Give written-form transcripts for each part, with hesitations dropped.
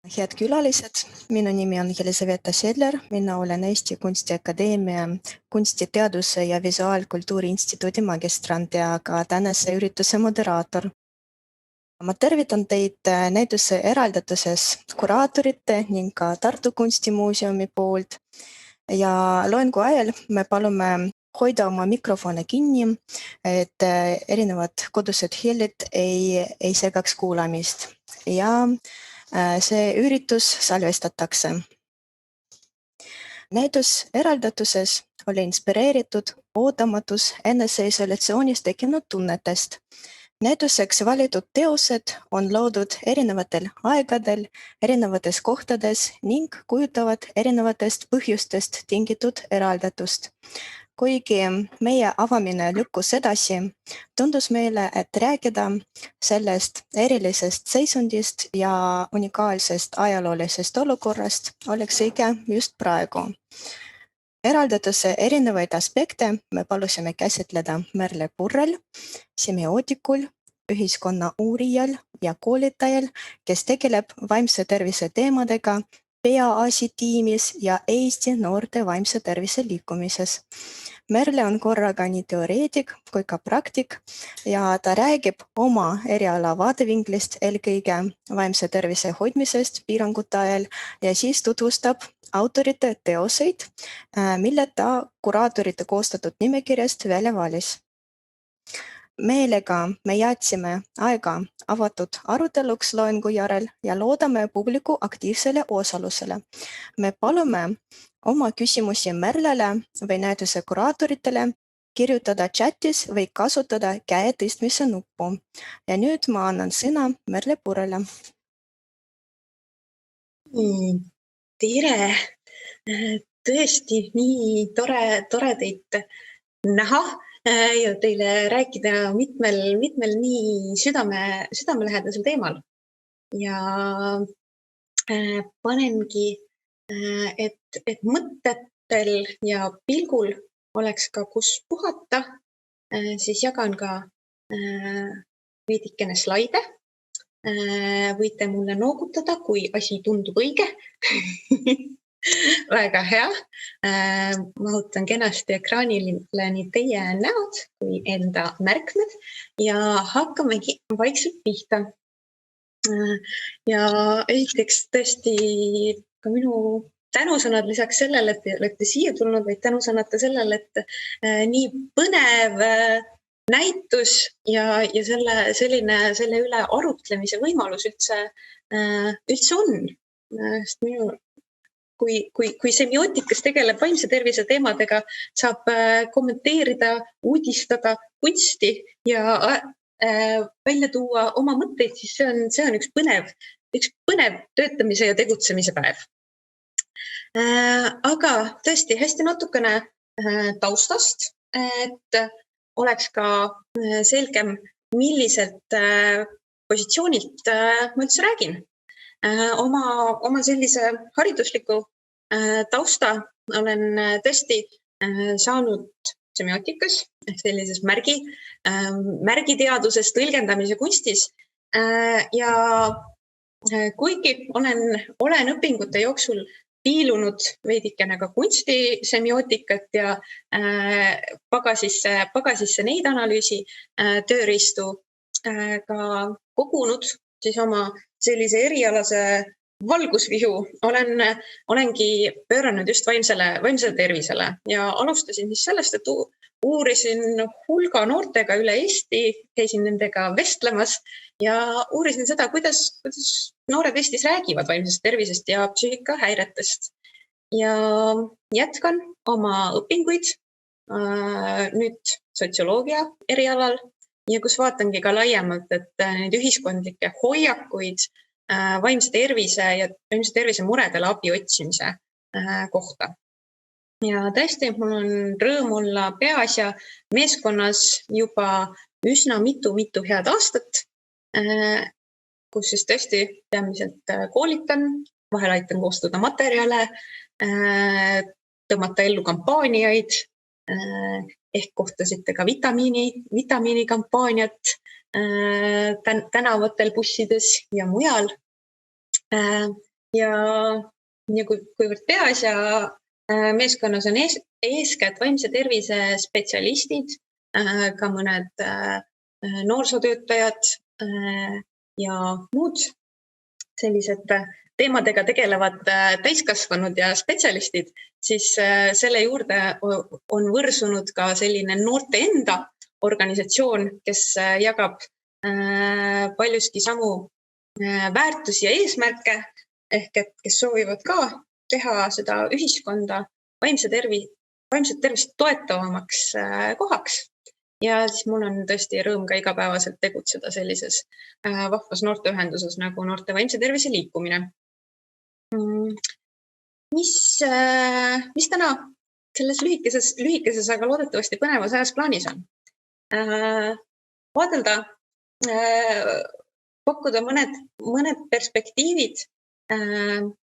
Head külalised, minu nimi on Jelisaveta Sedler, mina olen Eesti Kunstiakadeemia Kunstiteaduse ja Visuaalkultuuri Instituudi magistrant ja ka tänase ürituse moderaator. Ma tervitan teid näituse eraldatuses kuraatorite ning ka Tartu Kunstimuuseumi poolt ja loengu ajal me palume hoida oma mikrofone kinni, et erinevad kodused hellid ei segaks kuulamist ja see üritus salvestatakse. Näitus eraldatuses oli inspireeritud ootamatus eneseisolatsioonis tekkinud tunnetest. Näituseks valitud teosed on loodud erinevatel aegadel, erinevates kohtades ning kujutavad erinevatest põhjustest tingitud eraldatust. Kuigi meie avamine lükkus edasi, tundus meile, et rääkida sellest erilisest seisundist ja unikaalsest ajaloolisest olukorrast oleks õige just praegu. Eraldatuse erinevaid aspekte me palusime käsitleda Merle Purrel, semiootikul, ühiskonna uurijal ja koolitajal, kes tegeleb vaimse tervise teemadega PEA-asi tiimis ja Eesti noorte vaimse tervise liikumises. Merle on korraga nii teoreetik kui ka praktik ja ta räägib oma eriala vaatevinklist eelkõige vaimse tervise hoidmisest piirangute ajal ja siis tutvustab autorite teoseid, mille ta kuraatorite koostatud nimekirjast välja valis. Meelega me jätsime aega avatud aruteluks loengu järel ja loodame publiku aktiivsele osalusele. Me palume oma küsimusi Merlele või näituse kuraatoritele kirjutada chatis või kasutada käe tõstmise nuppu. Ja nüüd ma annan sõna Merle Purrele. Tere! Tõesti nii tore teid näha ja teile rääkida mitmel nii südamelähedasel teemal. Ja panengi, et mõtetel ja pilgul oleks ka kus puhata, siis jagan ka veidikene slaide. Võite mulle noogutada, kui asi tundub õige. Väga hea. Mahutan kenasti ekraanile nii teie näod kui enda märkmed ja hakkamegi vaikselt pihta. Ja esiteks tõesti ka minu tänusõnad lisaks sellele, et te olete siia tulnud, vaid tänusõnad ka sellele, et nii põnev näitus ja selle üle arutlemise võimalus üldse on. Kui semiootikas tegeleb vaimse tervise teemadega, saab kommenteerida, uudistada kunsti ja välja tuua oma mõtteid, siis see on üks põnev töötamise ja tegutsemise päev. Aga tõesti hästi natukene taustast, et oleks ka selgem, milliselt positsioonilt ma üldse räägin. Oma sellise haridusliku tausta olen tõesti saanud semiootikas, sellises märgiteaduses, tõlgendamise kunstis. Ja kuigi olen õpingute jooksul piilunud veidikene ka kunstisemiootikat ja pagasisse neid analüüsi tööriistu ka kogunud, siis oma sellise erialase valgusvihu olengi pööranud just vaimsele tervisele ja alustasin siis sellest, et uurisin hulga noortega üle Eesti, käisin nendega vestlemas ja uurisin seda, kuidas noored Eestis räägivad vaimsest tervisest ja psüühikahäiretest. Ja jätkan oma õpinguid nüüd sotsioloogia erialal ja kus vaatangi ka laiemalt, et neid ühiskondlikke hoiakuid vaimse tervise muredele abi otsimise kohta. Ja tõesti, mul on rõõm olla peaasja meeskonnas juba üsna mitu head aastat, kus siis tõesti peamiselt koolitan, vahel aitan koostada materjale, tõmmata ellu kampaaniaid, ehk kohtasite ka vitamiinikampaaniat tänavatel, bussides ja mujal. ja kuivõrd peaasja meeskonnas on eeskätt vaimse tervise spetsialistid, ka mõned noorsootöötajad ja muud sellised teemadega tegelevad täiskasvanud ja spetsialistid, siis selle juurde on võrsunud ka selline noorte enda organisatsioon, kes jagab paljuski samu väärtusi ja eesmärke, ehk et kes soovivad ka teha seda ühiskonda vaimset tervist toetavamaks kohaks. Ja siis mul on tõesti rõõm ka igapäevaselt tegutseda sellises vahvas noorteühenduses nagu Noorte vaimse tervise liikumine. Mis täna selles lühikeses, aga loodetavasti põnevas ajas plaanis on? Vaadelda, pakkuda mõned perspektiivid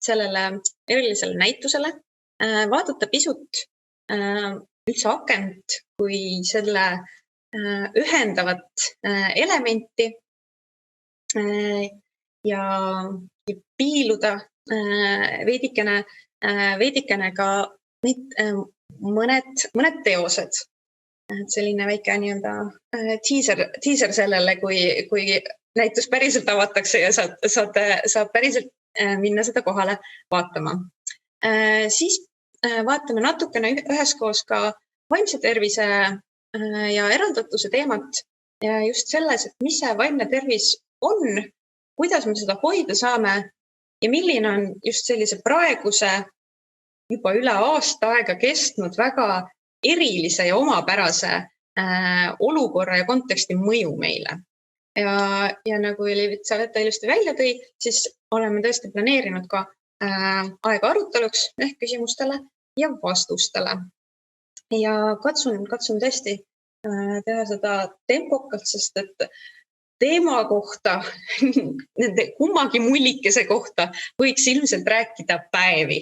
sellele erilisele näitusele, vaadata pisut üldse akent kui selle ühendavat elementi ja piiluda veidikene ka mõned teosed. Selline väike teaser sellele, kui näitus päriselt avatakse ja saab päriselt minna seda kohale vaatama. Siis vaatame natukene üheskoos ka vaimse tervise ja eraldatuse teemat ja just selles, et mis see vaimne tervis on, kuidas me seda hoida saame ja milline on just sellise praeguse juba üle aasta aega kestnud väga erilise ja omapärase olukorra ja konteksti mõju meile. Ja nagu Elisaveta ilusti välja tõi, siis oleme tõesti planeerinud ka aega aruteluks ehk küsimustele ja vastustele. Ja katsun tõesti teha seda tempokalt, sest et teema kohta, nende kummagi mullikese kohta võiks ilmselt rääkida päevi.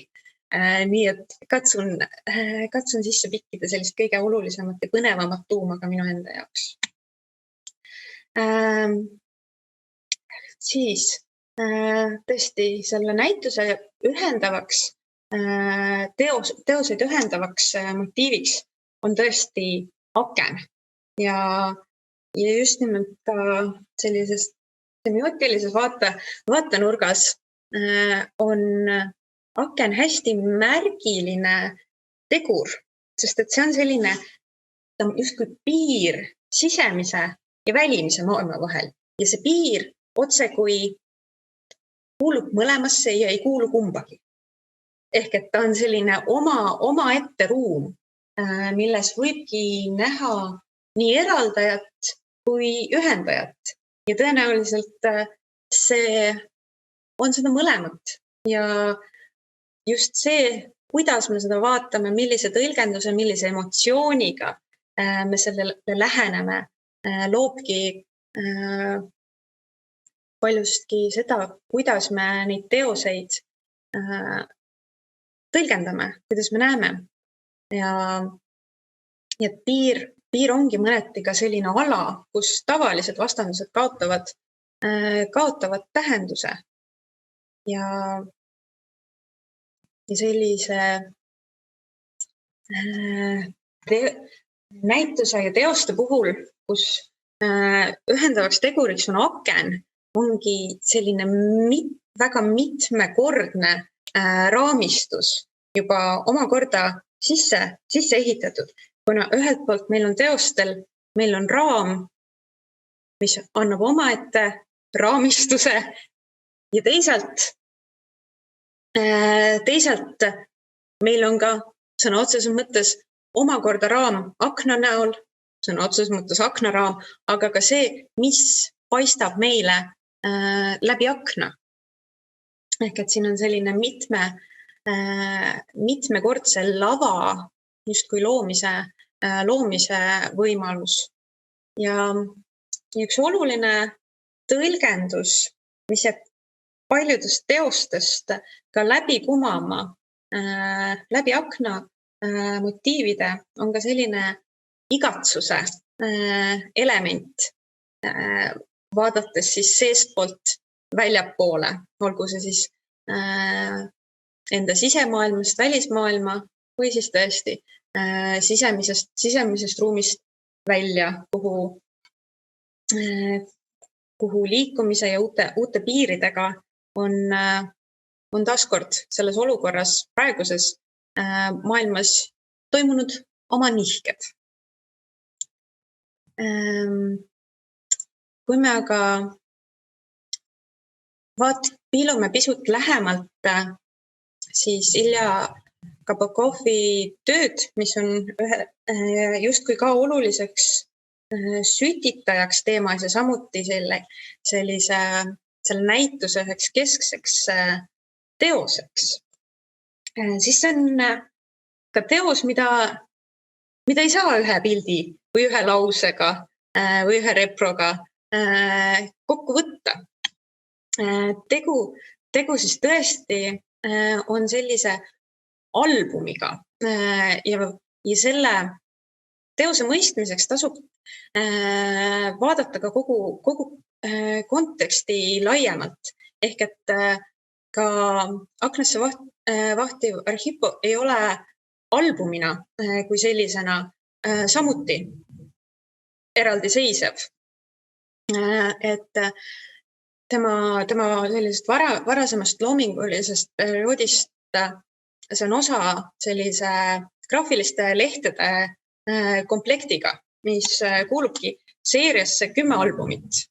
Nii et katsun sisse pikkida sellist kõige olulisemat ja põnevamat tuuma ka minu enda jaoks. Siis tõesti selle näituse ühendavaks, teoseid ühendavaks motiiviks on tõesti aken ja just nimelt ka sellises semiootilises vaatenurgas on aken hästi märgiline tegur, sest et see on selline justkui piir sisemise ja välimise maailma vahel ja see piir otse kui kuulub mõlemasse ja ei kuulu kumbagi. Ehk et ta on selline omaette ruum, milles võibki näha nii eraldajat kui ühendajat ja tõenäoliselt see on seda mõlemat ja just see, kuidas me seda vaatame, millise tõlgenduse, millise emotsiooniga me sellele läheneme, loobki paljustki seda, kuidas me neid teoseid tõlgendame, kuidas me näeme. Ja piir ongi mõneti ka selline ala, kus tavalised vastandused kaotavad tähenduse. Ja sellise näituse ja teoste puhul, kus ühendavaks teguriks on aken, ongi selline väga mitmekordne raamistus juba omakorda sisse ehitatud. Kuna ühelt poolt meil on teostel, meil on raam, mis annab omaette raamistuse ja teisalt meil on ka sõna otseses mõttes omakorda raam akna näol, sõna otseses mõttes aknaraam, aga ka see, mis paistab meile läbi akna. Ehk et siin on selline mitmekordse lava justkui loomise võimalus. Ja üks oluline tõlgendus, mis jääb paljudest teostest ka läbi kumama, läbi akna motiivide, on ka selline igatsuse element, vaadates siis seestpoolt väljapoole, olgu see siis enda sisemaailmast, välismaailma või siis tõesti sisemisest ruumist välja, kuhu liikumise ja uute piiridega on taaskord selles olukorras praeguses maailmas toimunud oma nihked. Kui me aga piilume pisut lähemalt siis Ilja Kabakovi tööd, mis on justkui ka oluliseks sütitajaks teemas ja samuti selle näituse üheks keskseks teoseks, siis see on ka teos, mida ei saa ühe pildi või ühe lausega või ühe reproga kokku võtta. Tegu siis tõesti on sellise albumiga ja selle teose mõistmiseks tasub vaadata ka kogu konteksti laiemalt. Ehk et ka Aknasse vahtiv Arhippo ei ole albumina kui sellisena samuti eraldiseisev. Et tema sellisest varasemast loomingulisest perioodist see on osa sellise graafiliste lehtede komplektiga, mis kuulubki seeriasse 10 albumit.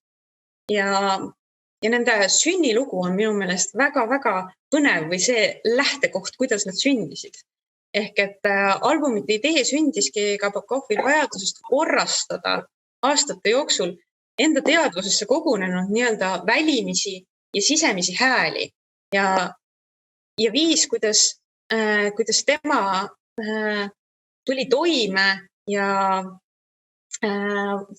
Ja nende sünnilugu on minu meelest väga-väga põnev või see lähtekoht, kuidas nad sündisid. Ehk et albumite idee sündiski Kabakovil vajadusest korrastada aastate jooksul enda teadvusesse kogunenud nii-öelda välimisi ja sisemisi hääli ja viis, kuidas tema tuli toime ja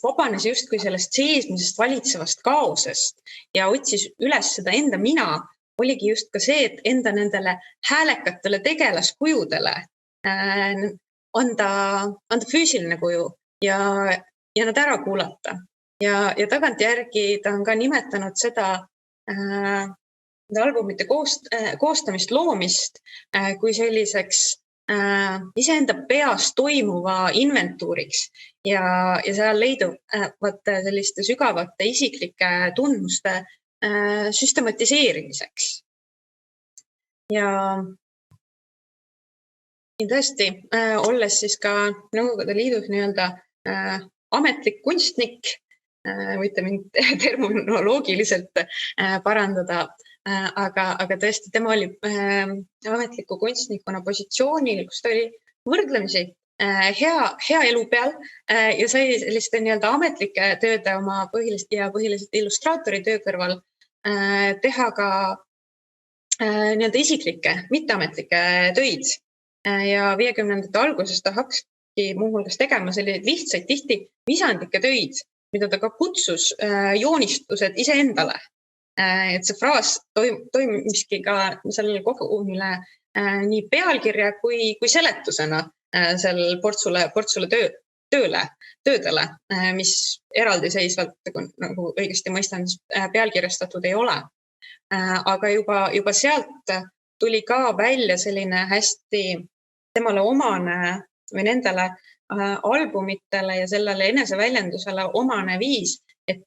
vabanes justkui sellest seesmisest valitsevast kaosest ja otsis üles seda enda mina, oligi just ka see, et enda nendele häälekatele tegelaskujudele anda füüsiline kuju ja nad ära kuulata. Ja tagantjärgi ta on ka nimetanud seda albumite koostamist, loomist kui selliseks iseenda peas toimuva inventuuriks ja seal leiduvate selliste sügavate isiklike tundmuste süstematiseerimiseks. Ja tõesti, olles siis ka Nõukogude Liidus nii-öelda ametlik kunstnik, võite mind terminoloogiliselt parandada, aga tõesti, tema oli ametliku kunstnikuna positsioonil, kus ta oli võrdlemisi hea elu peal ja sai selliste nii-öelda ametlike tööde oma põhiliselt illustraatori töö kõrval teha ka nii-öelda isiklikke, mitteametlikke töid. Ja 50ndate alguses ta hakkaski muuhulgas tegema selliseid lihtsaid tihti visandlikke töid, mida ta ka kutsus joonistused iseendale. Et see fraas toimiski ka sellele kogumile nii pealkirja kui seletusena seal portsule töödele, mis eraldiseisvalt, nagu õigesti mõistan, pealkirjastatud ei ole. Aga juba sealt tuli ka välja selline hästi temale omane või nendele albumitele ja sellele eneseväljendusele omane viis, et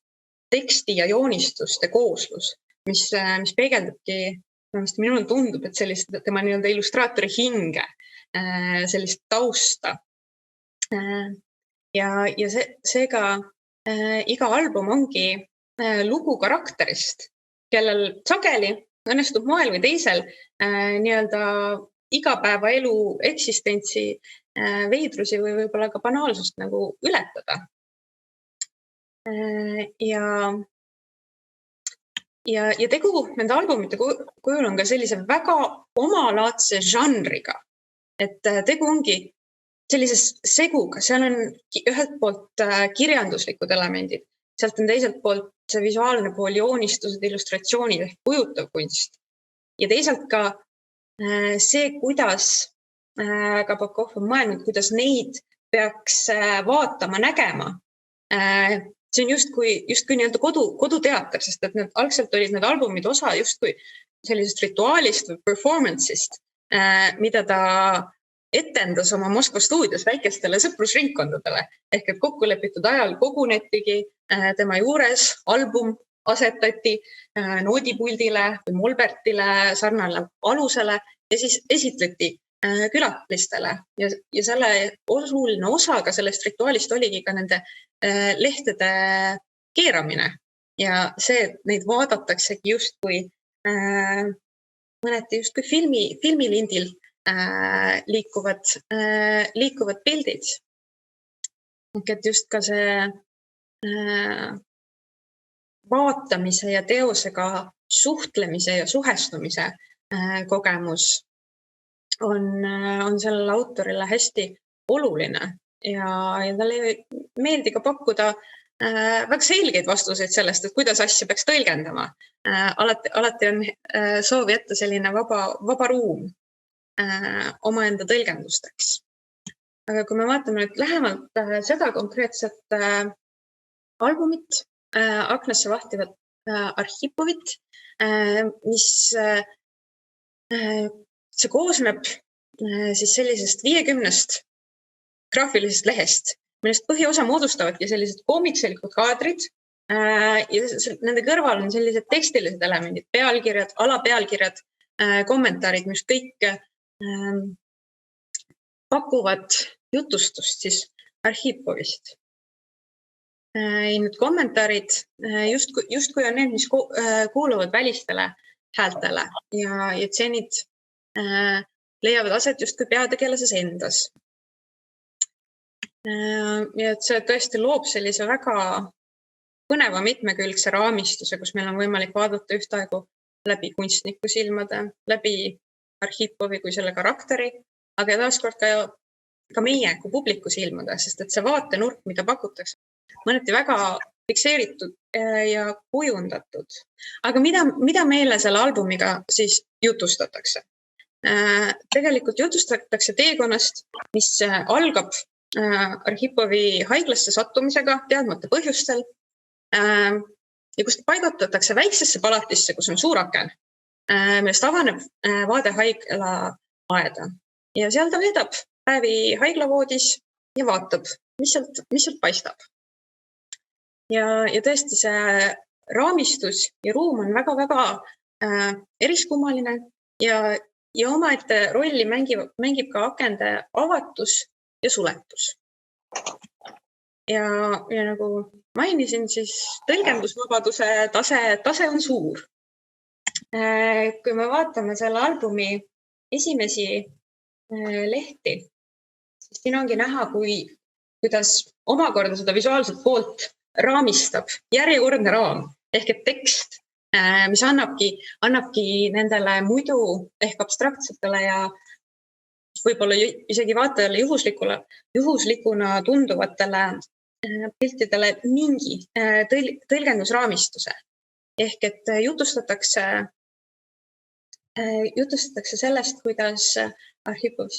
teksti ja joonistuste kooslus, mis peegeldabki, minul tundub, et sellist tema nii-öelda illustraatori hinge, sellist tausta. Ja seega iga album ongi lugu karakterist, kellel sageli õnnestub moel või teisel nii-öelda igapäevaelu eksistentsi veidrusi või võib-olla ka banaalsust nagu ületada. Ja tegu nende albumite kujul on ka sellise väga omalaadse žanriga, et tegu ongi sellises seguga, seal on ühelt poolt kirjanduslikud elemendid, sealt on teiselt poolt see visuaalne pool, joonistused, illustratsioonid ehk kujutav kunst. Ja teisalt ka see, kuidas Kabakov on mõelnud, kuidas neid peaks vaatama, nägema see on justkui nii-öelda koduteater, sest et need algselt olid need albumid osa justkui sellisest rituaalist või performance'ist, mida ta etendas oma Moskva stuudios väikestele sõprusringkondadele. Ehk et kokkulepitud ajal kogunetigi tema juures, album asetati noodipuldile või molbertile sarnale alusele ja siis esitleti külalistele ja selle oluline osa ka sellest rituaalist oligi ka nende lehtede keeramine ja see, et neid vaadataksegi justkui mõneti justkui filmilindil liikuvad pildid. Et just ka see vaatamise ja teosega suhtlemise ja suhestumise kogemus on sellele autorile hästi oluline ja talle meeldi ka pakkuda väga selgeid vastuseid sellest, et kuidas asja peaks tõlgendama. Alati on soov jätta selline vaba ruum omaenda tõlgendusteks. Aga kui me vaatame nüüd lähemalt seda konkreetset albumit, aknasse vahtivat Arhipovit, mis see koosneb siis sellisest 50 graafilisest lehest, millest põhiosa moodustavadki sellised koomikselikud kaadrid ja nende kõrval on sellised tekstilised elemendid, pealkirjad, alapealkirjad, kommentaarid, mis kõik pakuvad jutustust siis Arhipovist. Need kommentaarid justkui on need, mis kuuluvad välistele häältele ja tseenid leiavad aset justkui peategelases endas. Ja et see tõesti loob sellise väga põneva mitmekülgse raamistuse, kus meil on võimalik vaadata ühtaegu läbi kunstniku silmade, läbi Arhipovi kui selle karakteri, aga taaskord ka meie kui publiku silmade, sest et see vaatenurk, mida pakutakse, mõneti väga fikseeritud ja kujundatud. Aga mida meile selle albumiga siis jutustatakse? Tegelikult jutustatakse teekonnast, mis algab Arhipovi haiglasse sattumisega teadmata põhjustel ja kust paigutatakse väiksesse palatisse, kus on suur aken, millest avaneb vaade haigla aeda. Ja seal ta veedab päevi haiglavoodis ja vaatab, mis sealt paistab. Ja tõesti see raamistus ja ruum on väga-väga eriskummaline ja omaette rolli mängib ka akende avatus ja suletus. Ja nagu mainisin, siis tõlgendusvabaduse tase on suur. Kui me vaatame selle albumi esimesi lehti, siis siin ongi näha, kuidas omakorda seda visuaalset poolt raamistab järjekordne raam ehk et tekst, mis annabki nendele muidu ehk abstraktsetele ja võib-olla isegi vaatajale juhuslikuna tunduvatele piltidele mingi tõlgendusraamistuse. Ehk et jutustatakse sellest, kuidas Arhipov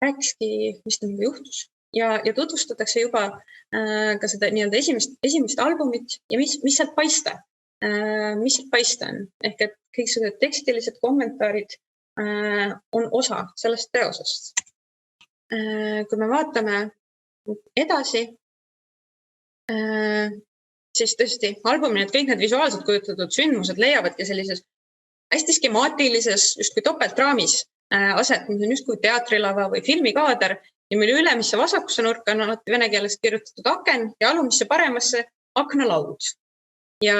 rääkiski, mis temaga juhtus ja tutvustatakse juba ka seda nii-öelda esimest albumit ja mis sealt paista on. Ehk et kõik seda tekstilised kommentaarid on osa sellest teosest. Kui me vaatame edasi, siis tõesti albumi kõik need visuaalselt kujutatud sündmused leiavadki sellises hästi skemaatilises, justkui topeltraamis aset, mis on justkui teatrilava või filmikaader ja mille ülemisse vasakusse nurka on alati vene keeles kirjutatud aken ja alumisse paremasse aknalaud. Ja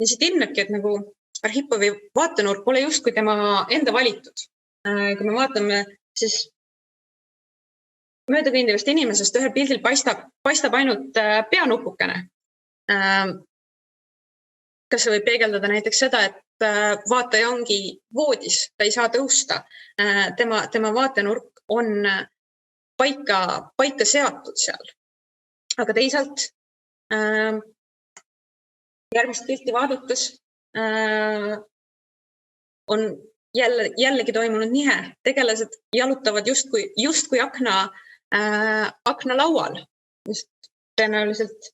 siit ilmnebki, et nagu Arhipovi vaatenurk pole justkui tema enda valitud. Kui me vaatame, siis möödakõndivast inimesest ühel pildil paistab ainult peanupukene. Kas see võib peegeldada näiteks seda, et vaataja ongi voodis, ta ei saa tõusta. Tema vaatenurk on paika seatud seal. Aga teisalt järgmist pilti vaadates on jällegi toimunud nihe. Tegelased jalutavad justkui aknalaual. Just tõenäoliselt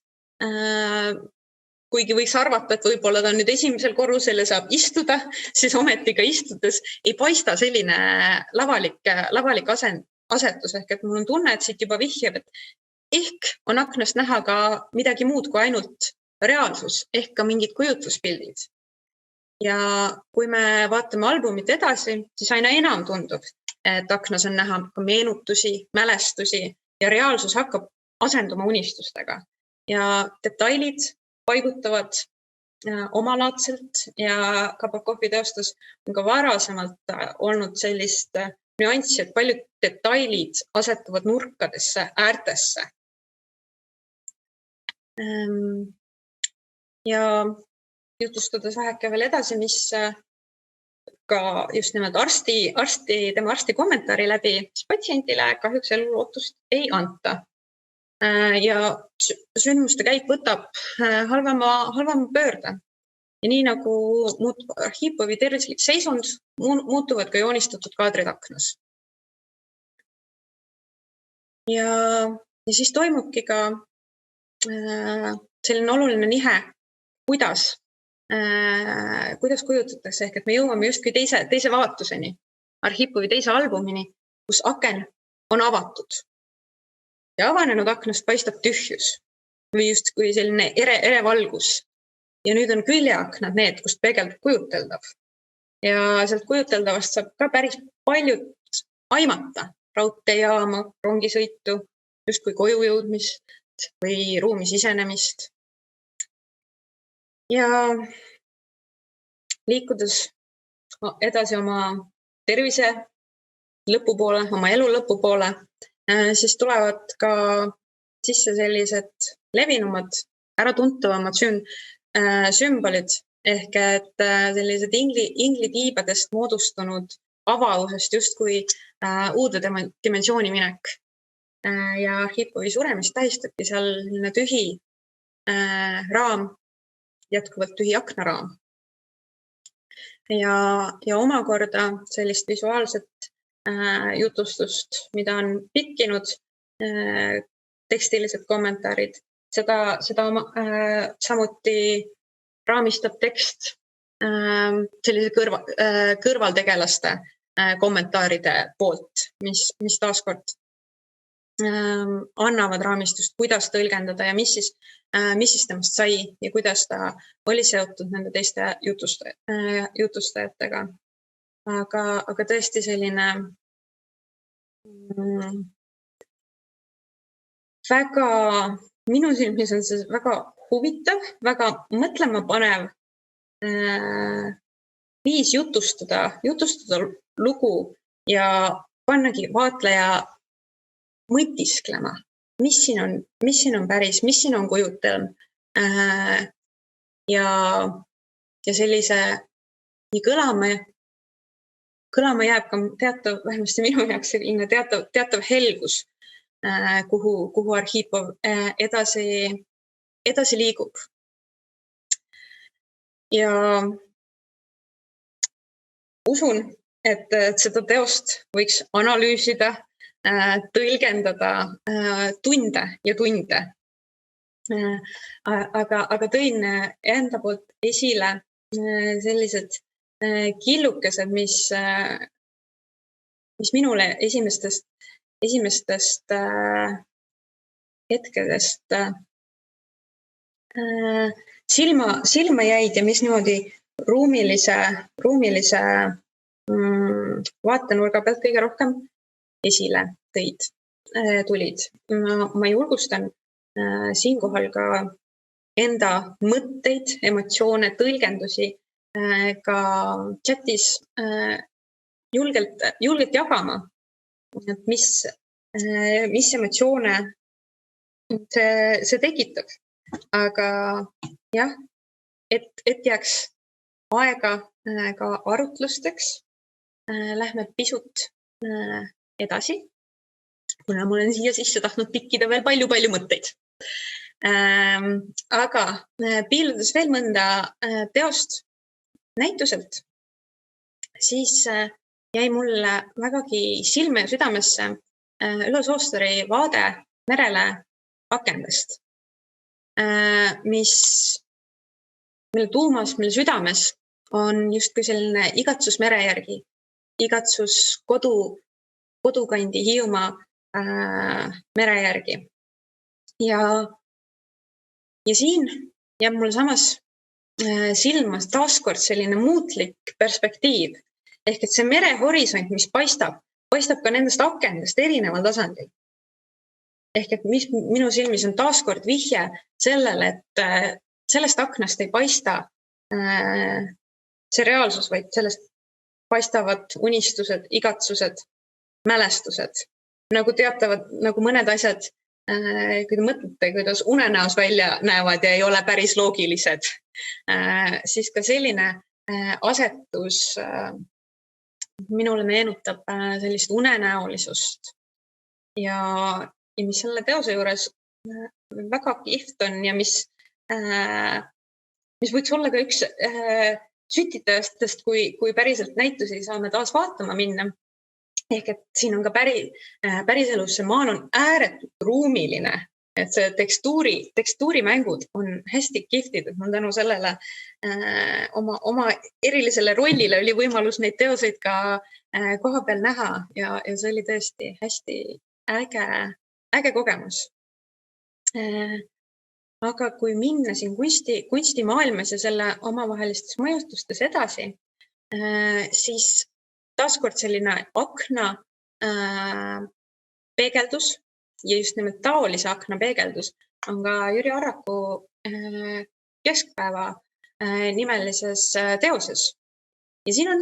Kuigi võiks arvata, et võib-olla ta on nüüd esimesel korrusel ja saab istuda, siis ometi ka istudes ei paista selline lavalik asetus. Ehk et mul on tunne, et siit juba vihjab, et ehk on aknast näha ka midagi muud kui ainult reaalsus, ehk ka mingid kujutluspildid. Ja kui me vaatame albumit edasi, siis aina enam tundub, et aknas on näha ka meenutusi, mälestusi ja reaalsus hakkab asenduma unistustega. Ja detailid paigutavad omalaadselt ja Kabakovi teostus on ka varasemalt olnud sellist nüanssi, et paljud detailid asetuvad nurkadesse, äärtesse. Ja jutustades väheke veel edasi, mis ka just nimelt tema arsti kommentaari läbi patsientile kahjuks elulootust ei anta. Ja sündmuste käik võtab halvema pöörde. Ja nii nagu muutub Arhipovi tervislik seisund, muutuvad ka joonistatud kaadrid aknas. Ja siis toimubki ka selline oluline nihe, kuidas kujutatakse, ehk et me jõuame justkui teise vaatuseni, Arhipovi teise albumini, kus aken on avatud. Ja avanenud aknast paistab tühjus või justkui selline ere valgus. Ja nüüd on küljeaknad need, kust peegeldub kujuteldav. Ja sealt kujuteldavast saab ka päris paljud aimata raudteejaama, rongisõitu, justkui koju jõudmist või ruumi sisenemist. Ja liikudes edasi oma tervise lõpupoole, oma elu lõpupoole, siis tulevad ka sisse sellised levinumad, äratuntavamad sümbolid, ehk et sellised inglitiibadest moodustunud avavusest justkui uude dimensiooni minek. Ja Arhipovi suremist tähistabki seal tühi raam, jätkuvalt tühi aknaraam. Ja omakorda sellist visuaalset jutustust, mida on pikkinud tekstilised kommentaarid, seda samuti raamistab tekst sellise kõrvaltegelaste kommentaaride poolt, mis taaskord annavad raamistust, kuidas tõlgendada ja mis siis temast sai ja kuidas ta oli seotud nende teiste jutustajatega. Aga tõesti selline minu silmis on see väga huvitav, väga mõtlema panev viis jutustada lugu ja pannagi vaatleja mõtisklema, mis siin on päris, mis siin on kujutelm. Ja sellise kõlama jääb ka vähemasti minu jaoks selline teatav helgus, kuhu Arhipov edasi liigub. Ja usun, et seda teost võiks analüüsida, tõlgendada tunde ja tunde. Aga tõin enda poolt esile sellised killukesed, mis minule esimestest hetkedest silma jäid ja mis niimoodi ruumilise vaatenurga pealt kõige rohkem esile tulid. Ma julgustan siinkohal ka enda mõtteid, emotsioone, tõlgendusi ka chatis julgelt jagama, mis emotsioone see tekitab. Aga jah, et jääks aega ka arutlusteks, lähme pisut edasi, kuna ma olen siia sisse tahtnud pikkida veel palju mõtteid. Aga piiludes veel mõnda teost näituselt, siis jäi mulle vägagi silme ja südamesse Ülo Soosteri vaade merele akendest. mille tuumas, mille südames on justkui selline igatsus mere järgi, igatsus kodukandi Hiiumaa mere järgi. Ja siin jääb mul samas silmas taaskord selline muutlik perspektiiv. Ehk et see merehorisont, mis paistab ka nendest akendest erineval tasandil. Ehk et mis minu silmis on taaskord vihje sellele, et sellest aknast ei paista see reaalsus, vaid sellest paistavad unistused, igatsused, mälestused. Nagu teatavad, nagu mõned asjad, kui te mõtlete, kuidas unenäos välja näevad ja ei ole päris loogilised, siis ka selline asetus minule meenutab sellist unenäolisust. Ja mis selle teose juures väga kihvt on ja mis võiks olla ka üks sütitajastest, kui päriselt näitusi saame taas vaatama minna. Ehk et siin on ka päriselus see maan on ääretult ruumiline, et see tekstuurimängud on hästi kihvtid, et mul tänu sellele oma erilisele rollile oli võimalus neid teoseid ka koha peal näha ja see oli tõesti hästi äge kogemus. Aga kui minna siin kunstimaailmas ja selle omavahelistes mõjutustes edasi, siis taaskord selline akna peegeldus ja just nimelt taolise akna peegeldus on ka Jüri Arraku Keskpäeva nimelises teoses. Ja siin on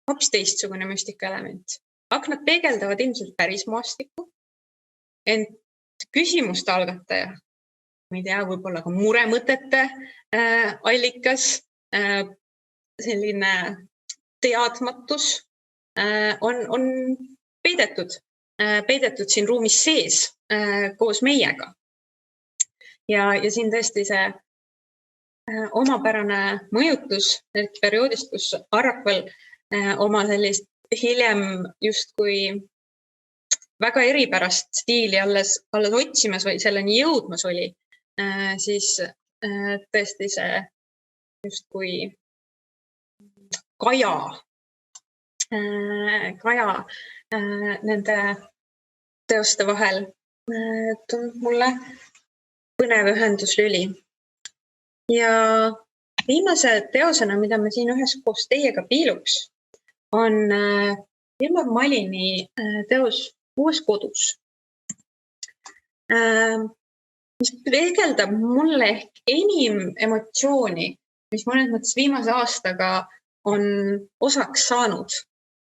hoopis teistsugune müstikaelement. Aknad peegeldavad ilmselt päris maastikku, ent küsimuste algataja, ma ei tea, võib-olla ka muremõtete allikas, selline teadmatus on peidetud siin ruumis sees koos meiega. Ja siin tõesti see omapärane mõjutus perioodist, kus Arrakvel oma sellist hiljem justkui väga eripärast stiili alles otsimas või selleni jõudmas oli, siis tõesti see justkui kaja nende teoste vahel tundub mulle põnev ühenduslüli. Ja viimase teosena, mida me siin üheskoos teiega piiluks, on Ilmar Malini teos Uues kodus, mis peegeldab mulle ehk enim emotsiooni, mis mõnes mõttes viimase aastaga on osaks saanud.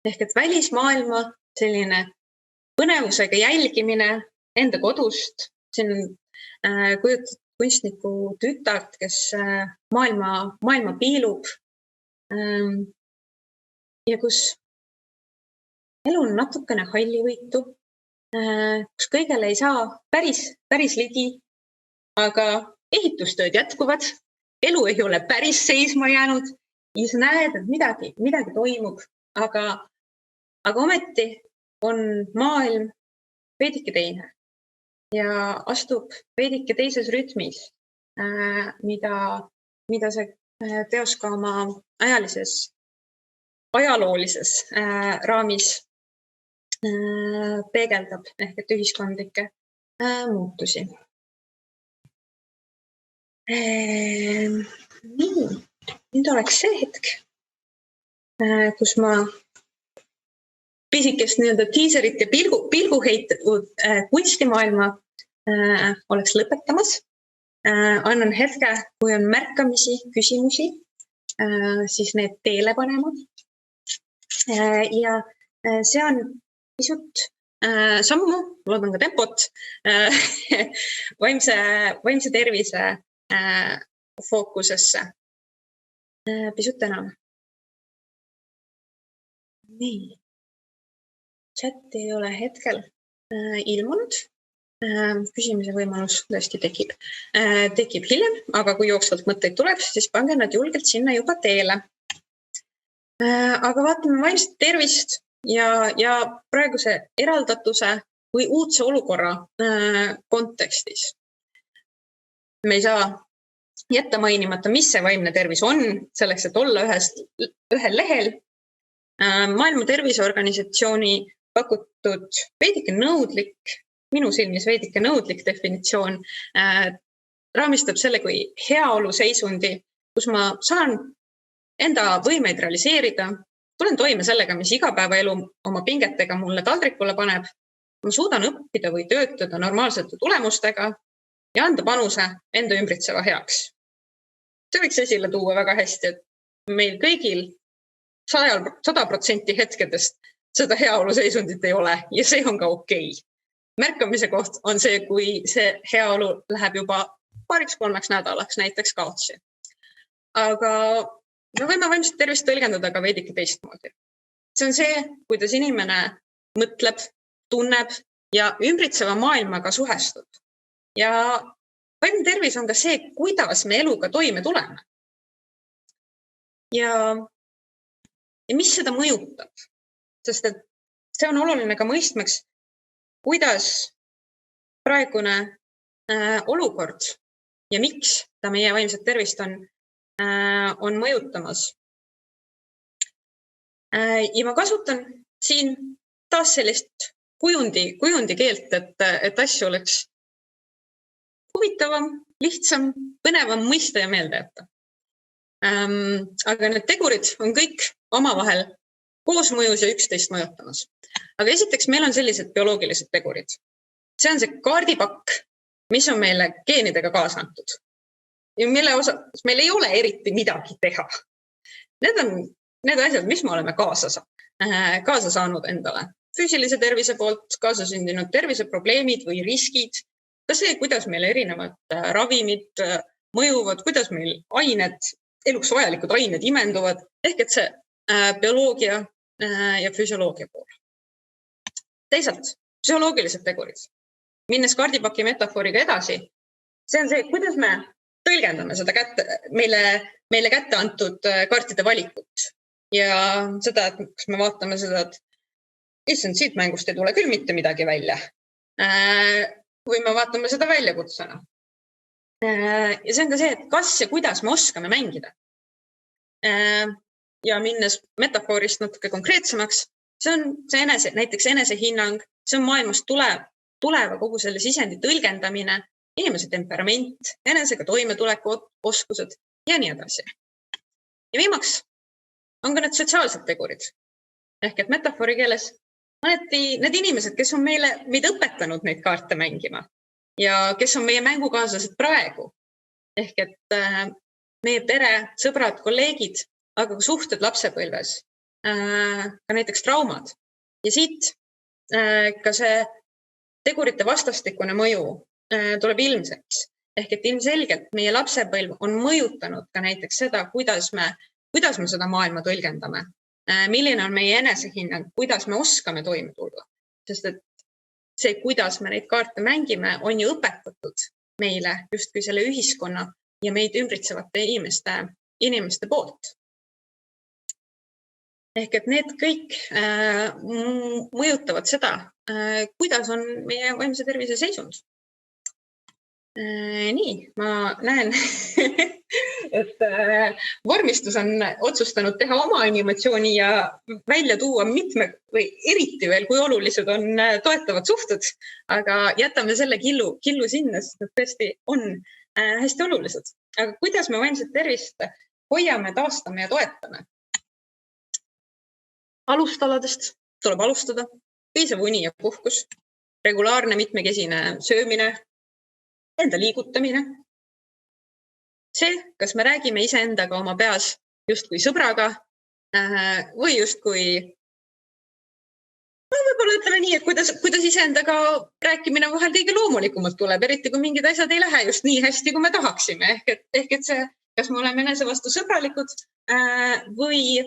Ehk et välismaailma selline põnevusega jälgimine enda kodust. Siin kujutad kunstniku tütart, kes maailma piilub ja kus elu on natukene hallivõitu, kus kõigele ei saa päris ligi, aga ehitustööd jätkuvad, elu ei ole päris seisma jäänud ja sa näed, et midagi toimub, aga ometi on maailm veidike teine ja astub veidike teises rütmis, mida see teos ka oma ajaloolises raamis peegeldab ehk et ühiskondlikke muutusi. Nii, nüüd oleks see hetk, kus ma pisikest tiiserit ja pilguheitud kunstimaailma oleks lõpetamas. Annan hetke, kui on märkamisi, küsimusi, siis need teele panema. Ja see on pisut sammu, loodan ka tempot, vaimse tervise fookusesse pisut enam. Nii. Chat ei ole hetkel ilmunud. Küsimise võimalus tõesti tekib hiljem, aga kui jooksvalt mõtteid tuleb, siis pange nad julgelt sinna juba teele. Aga vaatame vaimset tervist ja praeguse eraldatuse või uudse olukorra kontekstis. me ei saa jätta mainimata, mis see vaimne tervis on, selleks, et olla ühel lehel. Maailma Terviseorganisatsiooni pakutud veidike nõudlik, minu silmis veidike nõudlik definitsioon raamistab selle kui heaoluseisundi, kus ma saan enda võimeid realiseerida, tulen toime sellega, mis igapäevaelu oma pingetega mulle taldrikule paneb, ma suudan õppida või töötada normaalsete tulemustega ja anda panuse enda ümbritseva heaks. See võiks esile tuua väga hästi, et meil kõigil 100% hetkedest seda heaoluseisundit ei ole ja see on ka okei. Märkamise koht on see, kui see heaolu läheb juba 2-3 nädalaks näiteks kaotsi. Aga me võime vaimset tervist tõlgendada ka veidike teistmoodi. See on see, kuidas inimene mõtleb, tunneb ja ümbritseva maailmaga suhestub. Ja vaimne tervis on ka see, kuidas me eluga toime tuleme. Ja mis seda mõjutab? Sest et see on oluline ka mõistmaks, kuidas praegune olukord ja miks ta meie vaimset tervist on mõjutamas. Ja ma kasutan siin taas sellist kujundi keelt, et asju oleks huvitavam, lihtsam, põnevam mõista ja meelde jätta. Aga need tegurid on kõik omavahel koosmõjus ja üksteist mõjutamas. Aga esiteks meil on sellised bioloogilised tegurid. See on see kaardipakk, mis on meile geenidega kaasa antud. Ja mille osas meil ei ole eriti midagi teha. Need on need asjad, mis me oleme kaasa saanud endale. Füüsilise tervise poolt kaasa sündinud terviseprobleemid või riskid. Ka see, kuidas meil erinevad ravimid mõjuvad, kuidas meil eluks vajalikud ained imenduvad. Ehk et see bioloogia ja füsioloogia pool. Teisalt, psühholoogilised tegurid. Minnes kaardipaki metafooriga edasi, see on see, kuidas me tõlgendame seda meile kätte antud kaartide valikut. Ja seda, et kas me vaatame seda, et siit mängust ei tule küll mitte midagi välja. Või me vaatame seda väljakutsena. Ja see on ka see, et kas ja kuidas me oskame mängida. Ja minnes metafoorist natuke konkreetsemaks, see on näiteks enesehinnang, see on maailmast tuleva kogu selle sisendi tõlgendamine, inimese temperament, enesega toimetuleku oskused ja nii edasi. Ja viimaks on ka need sotsiaalsed tegurid. Ehk et metafoori keeles need inimesed, kes on meid õpetanud neid kaarte mängima ja kes on meie mängukaaslased praegu. Ehk et meie pere, sõbrad, kolleegid, aga ka suhted lapsepõlves, ka näiteks traumad. Ja siit ka see tegurite vastastikune mõju tuleb ilmseks. Ehk et ilmselgelt meie lapsepõlv on mõjutanud ka näiteks seda, kuidas me seda maailma tõlgendame. Milline on meie enesehinnang, kuidas me oskame toime tulla. Sest et see, kuidas me neid kaarte mängime, on ju õpetatud meile justkui selle ühiskonna ja meid ümbritsevate inimeste poolt. Ehk et need kõik mõjutavad seda, kuidas on meie vaimse tervise seisund. Nii, ma näen, et vormistus on otsustanud teha oma animatsiooni ja välja tuua või eriti veel, kui olulised on toetavad suhted, aga jätame selle killu sinna, sest nad tõesti on hästi olulised. Aga kuidas me vaimset tervist hoiame, taastame ja toetame? Alustaladest tuleb alustada, piisav uni ja puhkus, regulaarne mitmekesine söömine, enda liigutamine. See, kas me räägime iseendaga oma peas justkui sõbraga või justkui, võib-olla ütleme nii, et kuidas iseendaga rääkimine vahel kõige loomulikumalt tuleb, eriti kui mingid asjad ei lähe just nii hästi, kui me tahaksime. Ehk et see, kas me oleme enese vastu sõbralikud või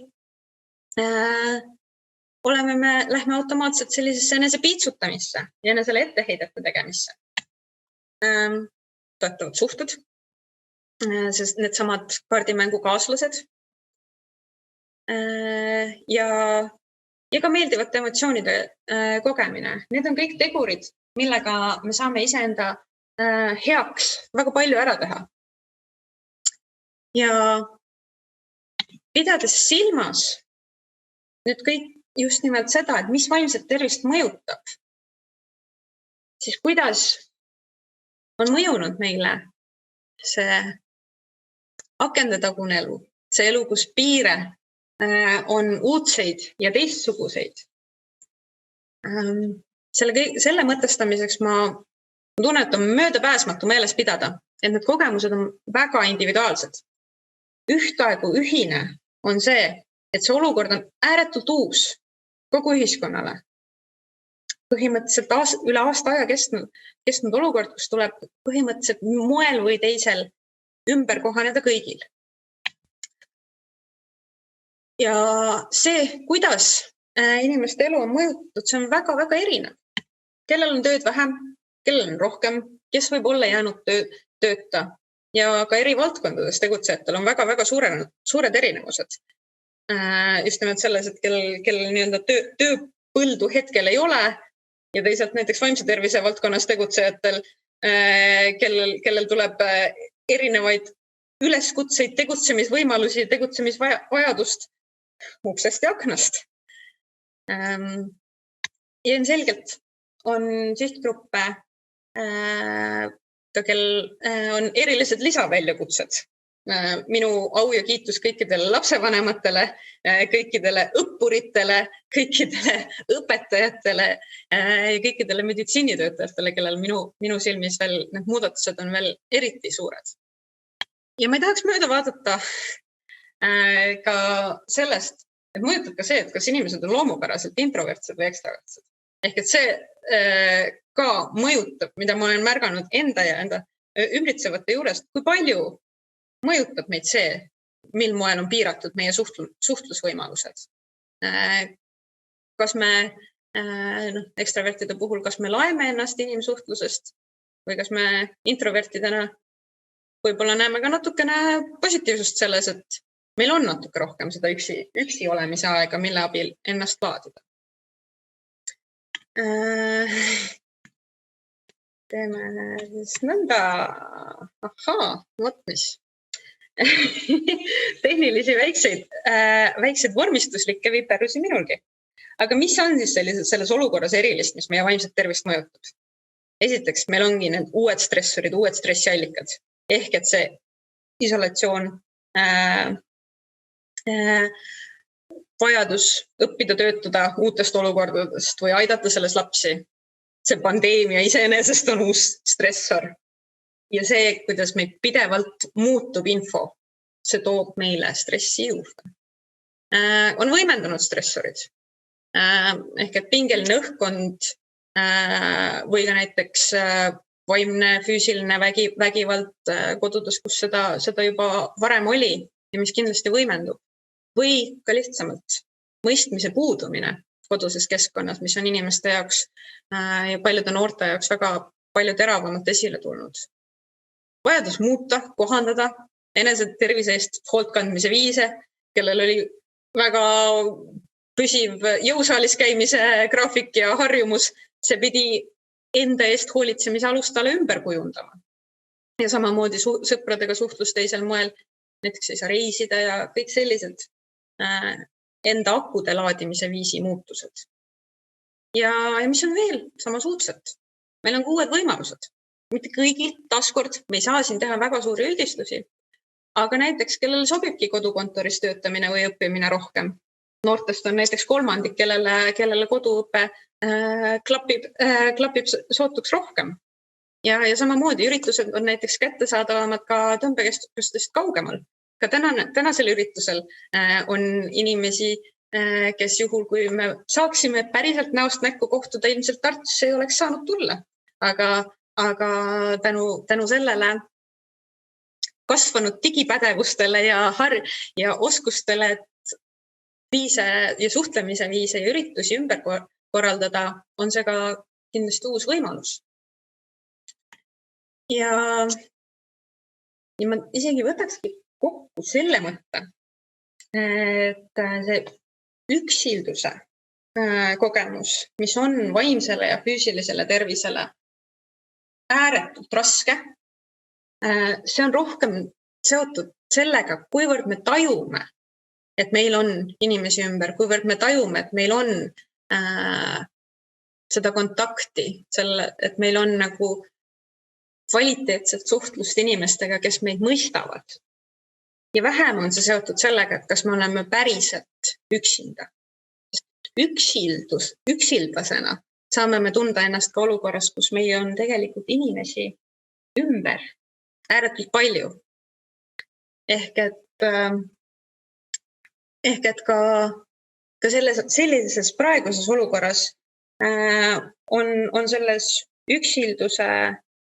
lähme automaatselt sellisesse enese piitsutamisse ja enesele etteheidete tegemisse. Toetavad suhted, sest need samad kaardimängu kaaslased ja ka meeldivate emotsioonide kogemine. Need on kõik tegurid, millega me saame iseenda heaks väga palju ära teha. Ja pidades silmas nüüd kõik just nimelt seda, et mis vaimset tervist mõjutab, siis kuidas on mõjunud meile see akendetagune elu, see elu, kus piire on uudseid ja teistsuguseid. Selle mõtestamiseks ma tunnen, et on möödapääsmatu meeles pidada, et need kogemused on väga individuaalsed. Ühtaegu ühine on see, et see olukord on ääretult uus kogu ühiskonnale. Põhimõtteliselt üle aasta aja kestnud olukord, kus tuleb põhimõtteliselt moel või teisel ümber kohaneda kõigil. Ja see, kuidas inimeste elu on mõjutatud, see on väga-väga erinev. Kellel on tööd vähem, kellel on rohkem, kes võib olla jäänud tööta ja ka eri valdkondades tegutsejatel on väga-väga suured erinevused. Just nimelt selles, et kellel nii-öelda tööpõldu hetkel ei ole ja teisalt näiteks vaimse tervise valdkonnas tegutsejatel, kellel tuleb erinevaid üleskutseid, tegutsemisvõimalusi, tegutsemisvajadust uksest ja aknast. Ilmselgelt on sihtgruppe, kel on erilised lisaväljakutsed. Minu au ja kiitus kõikidele lapsevanematele, kõikidele õppuritele, kõikidele õpetajatele ja kõikidele meditsiinitöötajatele, kellel minu silmis veel need muudatused on veel eriti suured. Ja ma ei tahaks mööda vaadata ka sellest, et mõjutab ka see, et kas inimesed on loomupäraselt introvertsed või ekstravertsed. Ehk et see ka mõjutab, mida ma olen märganud enda ja enda ümbritsevate juures, kui palju mõjutab meid see, mil moel on piiratud meie suhtlusvõimalused. Kas me ekstravertide puhul, kas me laeme ennast inimsuhtlusest või kas me introvertidena võib-olla näeme ka natukene positiivsust selles, et meil on natuke rohkem seda üksi olemise aega, mille abil ennast laadida. Teeme siis nõnda. Vot mis. Tehnilisi väikseid vormistuslikke viperusi minulgi. Aga mis on siis selles olukorras erilist, mis meie vaimset tervist mõjutab? Esiteks, meil ongi need uued stressorid, uued stressiallikad. Ehk et see isolatsioon, vajadus õppida töötada uutest olukordadest või aidata selles lapsi. See pandeemia iseenesest on uus stressor. Ja see, kuidas meid pidevalt muutub info, see toob meile stressi juurde. On võimendunud stressorid. Ehk et pingeline õhkkond või ka näiteks vaimne, füüsiline vägivald kodudes, kus seda juba varem oli ja mis kindlasti võimendub. Või ka lihtsamalt mõistmise puudumine koduses keskkonnas, mis on inimeste jaoks ja paljude noorte jaoks väga palju teravamalt esile tulnud. Vajadus muuta, kohandada enese tervise eest hoolt kandmise viise, kellel oli väga püsiv jõusaalis käimise graafik ja harjumus, see pidi enda eest hoolitsemise alustale ümber kujundama. Ja samamoodi sõpradega suhtlus teisel moel, näiteks ei saa reisida ja kõik sellised enda akude laadimise viisi muutused. Ja mis on veel samas uudset? Meil on ka uued võimalused. Mitte kõigil, taaskord, me ei saa siin teha väga suuri üldistusi, aga näiteks, kellel sobibki kodukontoris töötamine või õppimine rohkem. Noortest on näiteks kolmandik, kellele koduõpe klapib sootuks rohkem. Ja samamoodi üritused on näiteks kättesaadavamad ka tõmbekeskustest kaugemal. Ka tänasel üritusel on inimesi, kes juhul, kui me saaksime päriselt näost näkku kohtuda, ilmselt Tartusse ei oleks saanud tulla. Aga tänu sellele kasvanud digipädevustele ja oskustele, et viise ja suhtlemise viise ja üritusi ümber korraldada, on see ka kindlasti uus võimalus. Ja ma isegi võtakski kokku selle mõtte, et see üksilduse kogemus, mis on vaimsele ja füüsilisele tervisele ääretult raske. See on rohkem seotud sellega, kuivõrd me tajume, et meil on inimesi ümber, kuivõrd me tajume, et meil on seda kontakti, et meil on nagu kvaliteetset suhtlust inimestega, kes meid mõistavad. Ja vähem on see seotud sellega, et kas me oleme päriselt üksinda. Üksildasena saame me tunda ennast ka olukorras, kus meil on tegelikult inimesi ümber ääretult palju. Ehk et ka sellises praeguses olukorras on selles üksilduse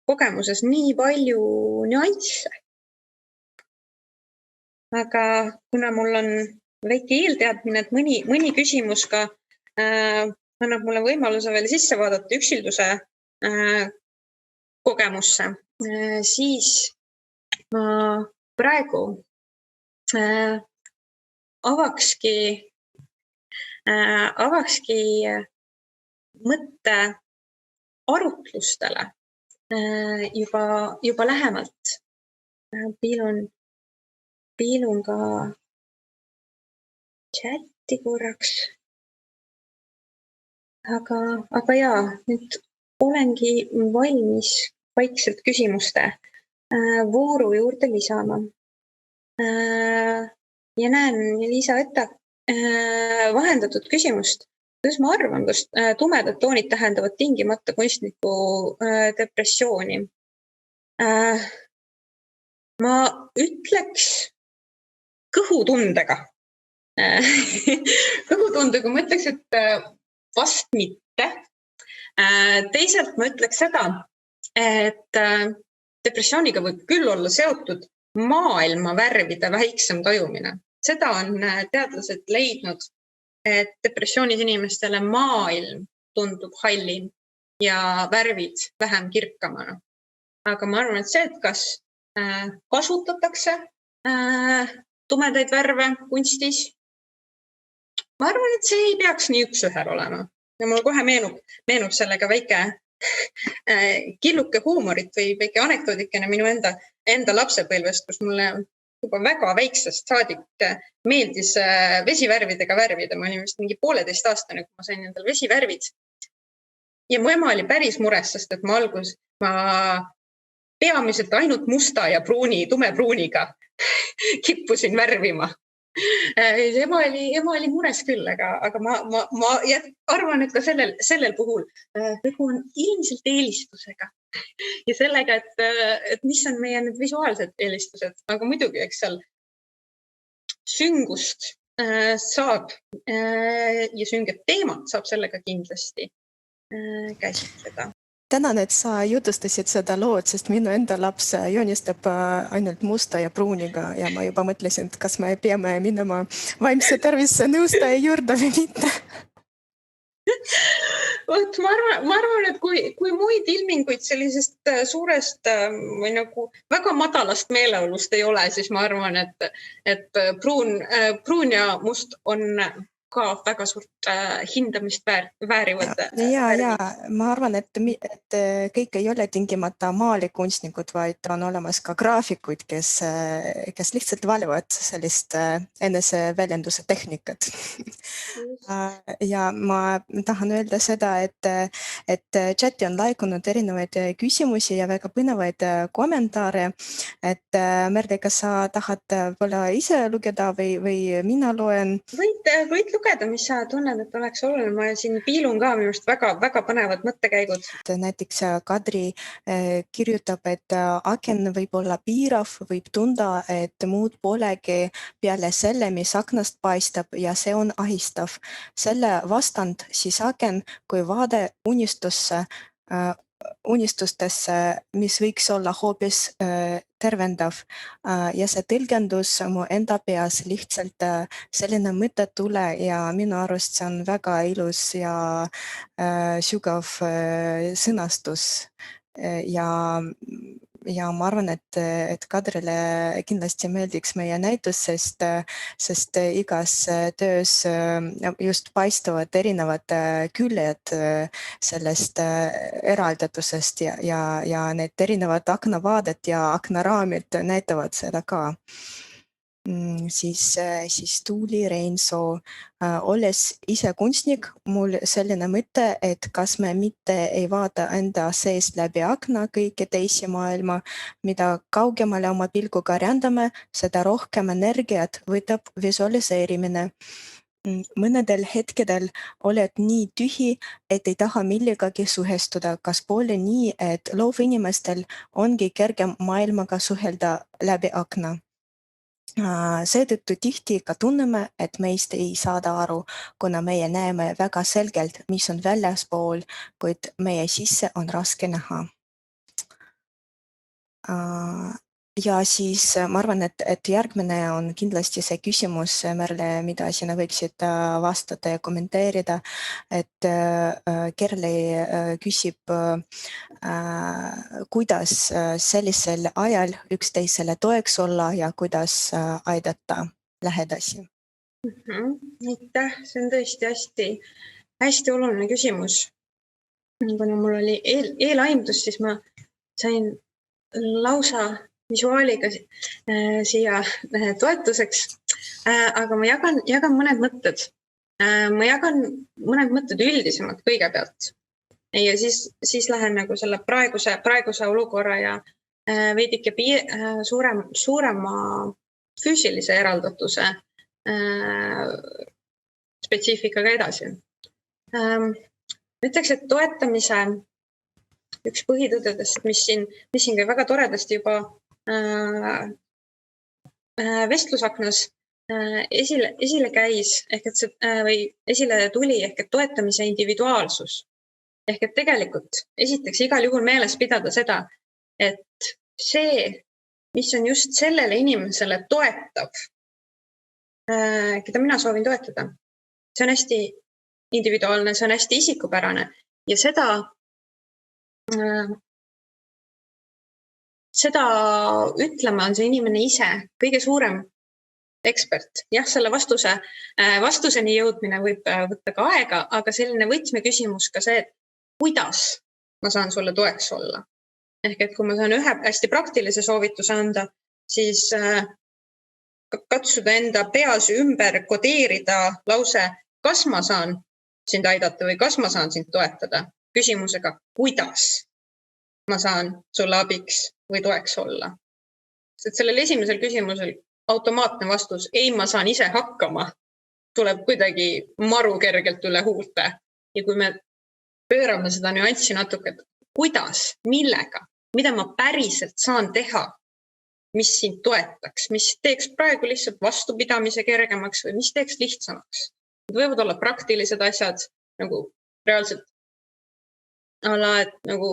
kogemuses nii palju nüansse. Aga kuna mul on väike eelteadmine, et mõni küsimus ka annab mulle võimaluse veel sisse vaadata üksilduse kogemusse, siis ma praegu avakski mõtte arutlustele juba lähemalt. Piilun ka chatti korraks. Aga jaa, nüüd olengi valmis vaikselt küsimuste vooru juurde lisama. Ja näen Liisa ette vahendatud küsimust. Kuidas ma arvan, kas tumedad toonid tähendavad tingimata kunstniku depressiooni? Ma ütleks kõhutundega. Kõhutundega ma ütleks, et vast mitte. Teisalt ma ütleks seda, et depressiooniga võib küll olla seotud maailma värvide väiksem tajumine. Seda on teadlased leidnud, et depressioonis inimestele maailm tundub hallim ja värvid vähem kirkamana. Aga ma arvan, et see, et kas kasutatakse tumedaid värve kunstis, ma arvan, et see ei peaks nii üks-ühel olema. Ja mul kohe meenub sellega väike killuke huumorit või väike anekdoodikene minu enda lapsepõlvest, kus mulle juba väga väiksest saadik meeldis vesivärvidega värvida. Ma olin vist mingi 1,5 aastane, kui ma sain endal vesivärvid. Ja mu ema oli päris mures, sest et ma peamiselt ainult musta ja tumepruuniga kippusin värvima. Ema oli mures küll, aga ma arvan, et ka sellel puhul tegu on ilmselt eelistusega ja sellega, et mis on meie need visuaalsed eelistused, aga muidugi, eks seal süngust saab ja sünget teemat saab sellega kindlasti käsitleda. Tänan, et sa jutustasid seda lood, sest minu enda laps joonistab ainult musta ja pruuniga ja ma juba mõtlesin, et kas me peame minema vaimse tervise nõustaja juurde või mitte. Ma arvan, et kui muid ilminguid sellisest suurest või nagu väga madalast meeleolust ei ole, siis ma arvan, et pruun ja must on ka väga suurt hindamist väärivad. Ja ma arvan, et kõik ei ole tingimata maalikunstnikud, vaid on olemas ka graafikuid, kes lihtsalt valivad sellist eneseväljenduse tehnikat. Ja ma tahan öelda seda, et chati on laikunud erinevaid küsimusi ja väga põnevaid kommentaare. Et Merli, kas sa tahad võib-olla ise lugeda või mina loen? Võid lugeda, mis sa tunned, et oleks oluline. Ma siin piilun ka minu arust väga põnevad mõttekäigud. Näiteks Kadri kirjutab, et aken võib olla piirav, võib tunda, et muud polegi peale selle, mis aknast paistab ja see on ahistav. Selle vastand siis aken kui vaade unistustesse, mis võiks olla hoopis tervendav ja see tõlgendus mu enda peas lihtsalt selline mõte tule ja minu arust see on väga ilus ja sügav sõnastus ja ja ma arvan, et Kadrile kindlasti meeldiks meie näitus, sest igas töös just paistavad erinevad küljed sellest eraldatusest ja need erinevad aknavaadet ja aknaraamid näitavad seda ka. Siis Tuuli Reinsoo, olles ise kunstnik, mul selline mõte, et kas me mitte ei vaata enda sees läbi akna kõiki teisi maailma, mida kaugemale oma pilguga rändame, seda rohkem energiat võtab visualiseerimine. Mõnedel hetkedel oled nii tühi, et ei taha millegagi suhestuda, kas pole nii, et loovinimestel ongi kergem maailmaga suhelda läbi akna. Seetõttu tihti ka tunneme, et meist ei saada aru, kuna meie näeme väga selgelt, mis on väljaspool, kuid meie sisse on raske näha. Ja siis ma arvan, et järgmine on kindlasti see küsimus, Merle, mida sina võiksid vastata ja kommenteerida, et Kerli küsib, kuidas sellisel ajal üksteisele toeks olla ja kuidas aidata lähedasi. Aitäh, see on tõesti hästi oluline küsimus. Kuna mul oli eelaimdus, siis ma sain lausa visuaaliga siia toetuseks, aga ma jagan mõned mõtted. Ma jagan mõned mõtted üldisemalt kõigepealt ja siis lähen nagu selle praeguse olukorra ja veidike suurema füüsilise eraldatuse spetsiifikaga edasi. Ütleks, et toetamise üks põhitõdedest, mis siin ka väga toredasti juba vestlusaknas esile käis, ehk et või esile tuli, ehk et toetamise individuaalsus. Ehk et tegelikult esiteks igal juhul meeles pidada seda, et see, mis on just sellele inimesele toetav, keda mina soovin toetada, see on hästi individuaalne, see on hästi isikupärane ja seda ütlema on see inimene ise kõige suurem ekspert. Jah, selle vastuseni jõudmine võib võtta ka aega, aga selline võtmeküsimus ka see, et kuidas ma saan sulle toeks olla. Ehk et kui ma saan ühe hästi praktilise soovituse anda, siis katsuda enda peas ümber kodeerida lause, kas ma saan sind aidata või kas ma saan sind toetada, küsimusega, kuidas ma saan sulle abiks või toeks olla. Sest sellel esimesel küsimusel automaatne vastus, ei, ma saan ise hakkama, tuleb kuidagi maru kergelt üle huulte. Ja kui me pöörame seda nüanssi natuke, et kuidas, millega, mida ma päriselt saan teha, mis sind toetaks, mis teeks praegu lihtsalt vastupidamise kergemaks või mis teeks lihtsamaks. Need võivad olla praktilised asjad, nagu reaalselt et nagu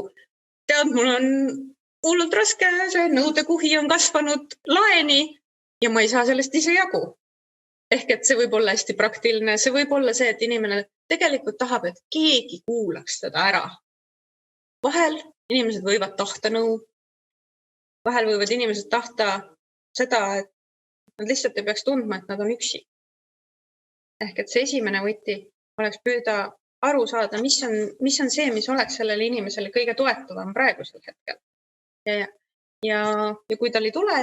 tead, mul on hullult raske, see nõudekuhi on kasvanud laeni ja ma ei saa sellest ise jagu. Ehk et see võib olla hästi praktiline, see võib olla see, et inimene tegelikult tahab, et keegi kuulaks teda ära. Vahel inimesed võivad tahta nõu, vahel võivad inimesed tahta seda, et nad lihtsalt ei peaks tundma, et nad on üksi. Ehk et see esimene võti oleks püüda aru saada, mis on see, mis oleks sellele inimesele kõige toetavam praegusel hetkel. Ja kui tal ei tule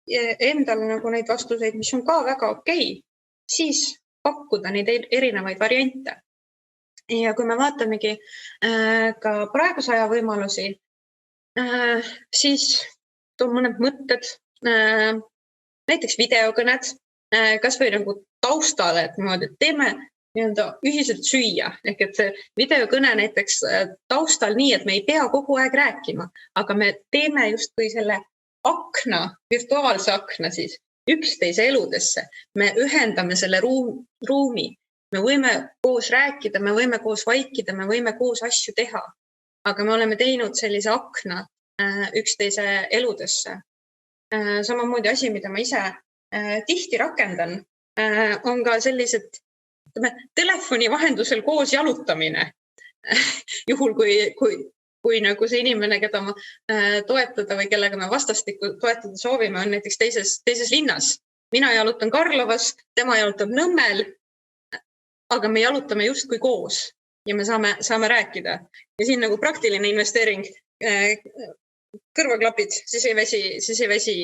endale nagu neid vastuseid, mis on ka väga okei, siis pakkuda neid erinevaid variante. Ja kui me vaatamegi ka praeguse aja võimalusi, siis toon mõned mõtted, näiteks videokõned, kas või nagu taustale, et niimoodi, et teeme ühiselt süüa, ehk et see videokõne näiteks taustal nii, et me ei pea kogu aeg rääkima, aga me teeme justkui selle akna, virtuaalse akna siis üksteise eludesse. Me ühendame selle ruumi, me võime koos rääkida, me võime koos vaikida, me võime koos asju teha, aga me oleme teinud sellise akna üksteise eludesse. Samamoodi asi, mida ma ise tihti rakendan, on ka sellised telefoni vahendusel koos jalutamine. Juhul, kui kui nagu see inimene, keda ma toetada või kellega me vastastikku toetada soovime, on näiteks teises linnas. Mina jalutan Karlovas, tema jalutab Nõmmel, aga me jalutame justkui koos ja me saame rääkida. Ja siin nagu praktiline investeering, kõrvaklapid, siis ei väsi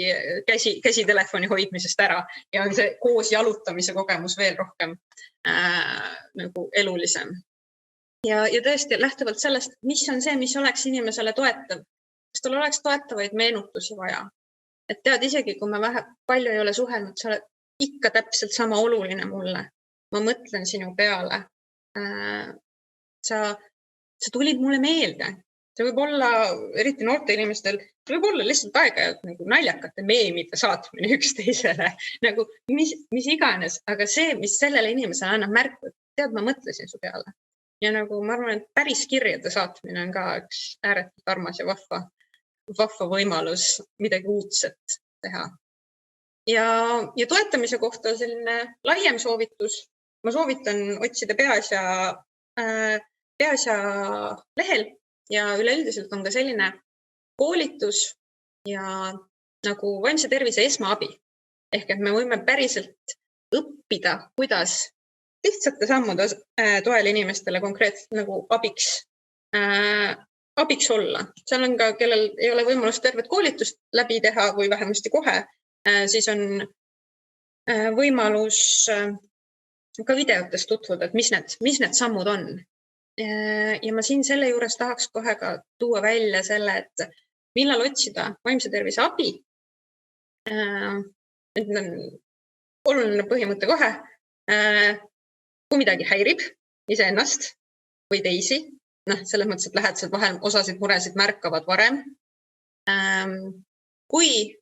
käsi telefoni hoidmisest ära ja on see koos jalutamise kogemus veel rohkem nagu elulisem. Ja tõesti lähtuvalt sellest, mis on see, mis oleks inimesele toetav. Kas tal oleks toetavaid meenutusi vaja? Et tead, isegi kui ma palju ei ole suhelnud, sa oled ikka täpselt sama oluline mulle. Ma mõtlen sinu peale. Sa tulid mulle meelde. See võib olla, eriti noorte inimestel, see võib olla lihtsalt aeg-ajalt nagu naljakate meemide saatmine üksteisele, nagu mis iganes, aga see, mis sellele inimesele annab märku, tead, ma mõtlesin su peale. Ja nagu ma arvan, et päris kirjade saatmine on ka üks ääretult armas ja vahva võimalus midagi uudset teha. Ja toetamise kohta selline laiem soovitus. Ma soovitan otsida Peaasja lehel ja üleüldiselt on ka selline koolitus ja nagu vaimse tervise esmaabi. Ehk et me võime päriselt õppida, kuidas lihtsate sammude toel inimestele konkreetselt nagu abiks olla. Seal on ka, kellel ei ole võimalust tervet koolitust läbi teha või vähemasti kohe, siis on võimalus ka videotest tutvuda, et mis need sammud on. Ja ma siin selle juures tahaks kohe ka tuua välja selle, et millal otsida vaimse tervise abi. Et on oluline põhimõte kohe. Kui midagi häirib iseennast või teisi, selles mõttes, et lähedased vahel osasid muresid märkavad varem. Kui